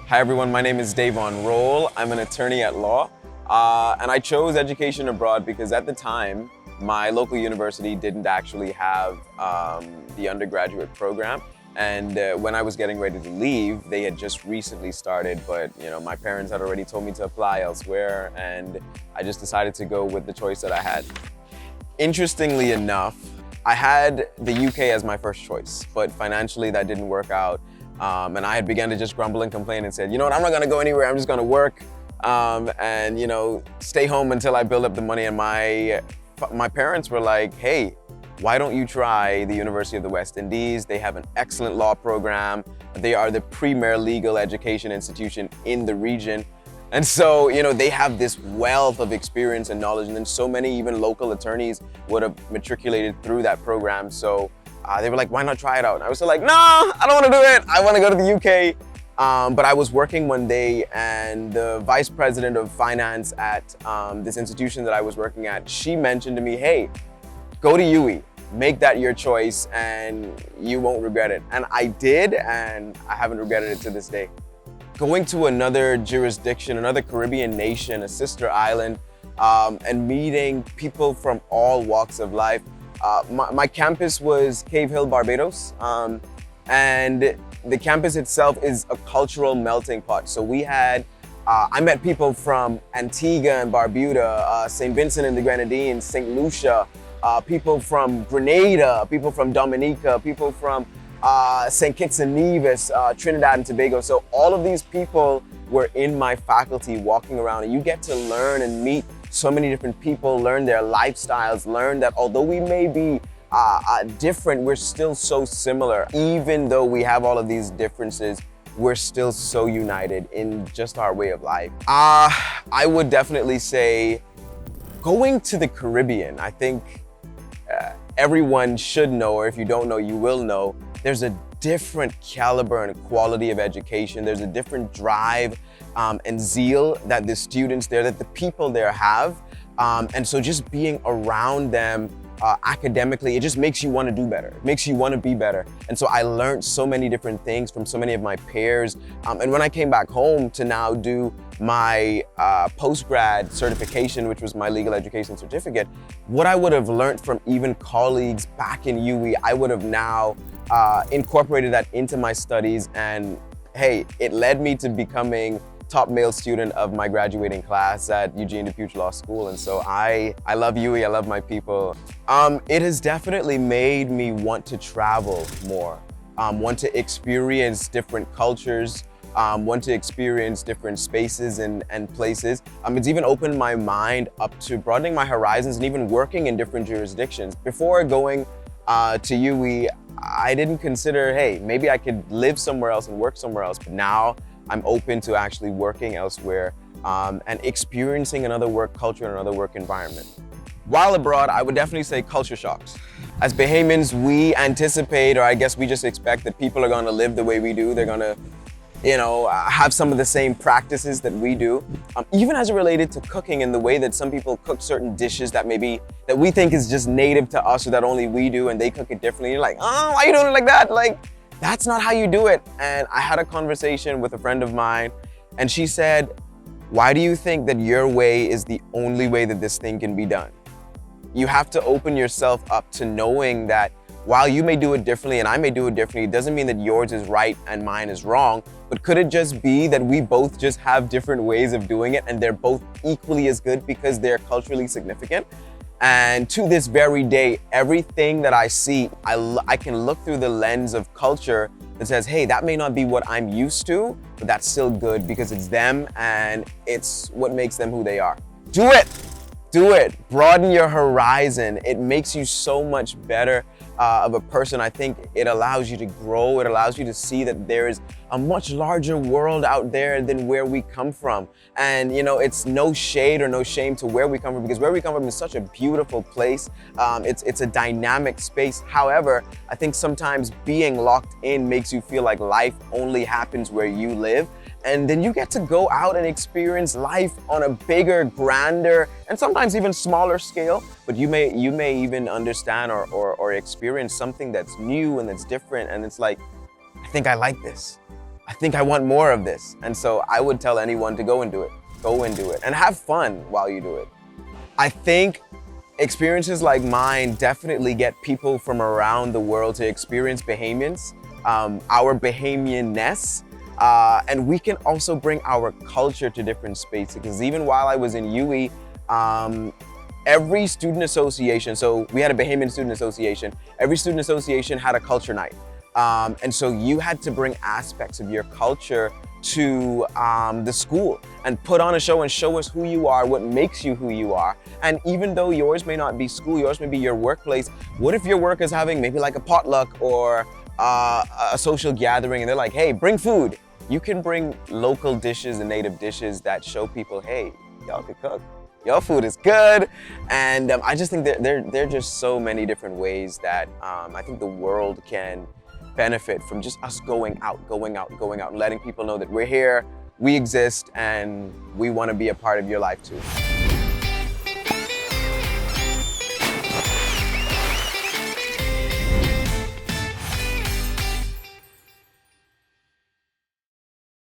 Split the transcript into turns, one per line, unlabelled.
Hi everyone, my name is DéVaughn Rolle. I'm an attorney at law, and I chose education abroad because at the time, my local university didn't actually have the undergraduate program. And when I was getting ready to leave, they had just recently started, but my parents had already told me to apply elsewhere, and I just decided to go with the choice that I had. Interestingly enough, I had the UK as my first choice, but financially that didn't work out. And I had begun to just grumble and complain and said, you know what, I'm not gonna go anywhere, I'm just gonna work and stay home until I build up the money. And my parents were like, hey, why don't you try the University of the West Indies? They have an excellent law program. They are the premier legal education institution in the region. And so, they have this wealth of experience and knowledge, and then so many even local attorneys would have matriculated through that program. So they were like, why not try it out? And I was like, no, I don't want to do it. I want to go to the UK. But I was working one day, and the vice president of finance at this institution that I was working at, she mentioned to me, hey, go to UE, make that your choice, and you won't regret it. And I did, and I haven't regretted it to this day. Going to another jurisdiction, another Caribbean nation, a sister island, and meeting people from all walks of life. My campus was Cave Hill, Barbados, and the campus itself is a cultural melting pot. So we had, I met people from Antigua and Barbuda, St. Vincent and the Grenadines, St. Lucia, people from Grenada, people from Dominica, people from St. Kitts and Nevis, Trinidad and Tobago. So all of these people were in my faculty walking around, and you get to learn and meet so many different people, learn their lifestyles, learn that although we may be different, we're still so similar. Even though we have all of these differences, we're still so united in just our way of life. I would definitely say going to the Caribbean, I think everyone should know, or if you don't know, you will know, there's a different caliber and quality of education. There's a different drive and zeal that the students there, that the people there have. And so just being around them academically, it just makes you want to do better. It makes you want to be better. And so I learned so many different things from so many of my peers. And when I came back home to now do my post-grad certification, which was my legal education certificate, what I would have learned from even colleagues back in UE, I would have now incorporated that into my studies. And hey, it led me to becoming top male student of my graduating class at Eugene DePuch Law School. And so I love UE, I love my people. It has definitely made me want to travel more, want to experience different cultures, want to experience different spaces and places. It's even opened my mind up to broadening my horizons and even working in different jurisdictions. Before going to UE, I didn't consider, hey, maybe I could live somewhere else and work somewhere else, but now I'm open to actually working elsewhere and experiencing another work culture and another work environment. While abroad, I would definitely say culture shocks. As Bahamians, we anticipate, or I guess we just expect, that people are gonna live the way we do. They're gonna, have some of the same practices that we do. Even as it related to cooking, and the way that some people cook certain dishes that we think is just native to us or that only we do, and they cook it differently. You're like, oh, why are you doing it like that? Like, that's not how you do it. And I had a conversation with a friend of mine, and she said, why do you think that your way is the only way that this thing can be done? You have to open yourself up to knowing that while you may do it differently and I may do it differently, it doesn't mean that yours is right and mine is wrong. But could it just be that we both just have different ways of doing it, and they're both equally as good because they're culturally significant? And to this very day, everything that I see, I can look through the lens of culture that says, hey, that may not be what I'm used to, but that's still good because it's them and it's what makes them who they are. Do it! Do it. Broaden your horizon. It makes you so much better of a person. I think it allows you to grow. It allows you to see that there is a much larger world out there than where we come from. And it's no shade or no shame to where we come from, because where we come from is such a beautiful place. It's a dynamic space. However, I think sometimes being locked in makes you feel like life only happens where you live. And then you get to go out and experience life on a bigger, grander, and sometimes even smaller scale. But you may even understand or experience something that's new and that's different. And it's like, I think I like this. I think I want more of this. And so I would tell anyone to go and do it. Go and do it and have fun while you do it. I think experiences like mine definitely get people from around the world to experience Bahamians, our Bahamian-ness, and we can also bring our culture to different spaces. Because even while I was in UE, every student association, so we had a Bahamian student association, every student association had a culture night. And so you had to bring aspects of your culture to the school and put on a show and show us who you are, what makes you who you are. And even though yours may not be school, yours may be your workplace, what if your work is having maybe like a potluck or a social gathering and they're like, hey, bring food. You can bring local dishes and native dishes that show people, hey, y'all can cook. Your food is good. And I just think that there are just so many different ways that I think the world can benefit from just us going out, and letting people know that we're here, we exist, and we want to be a part of your life too.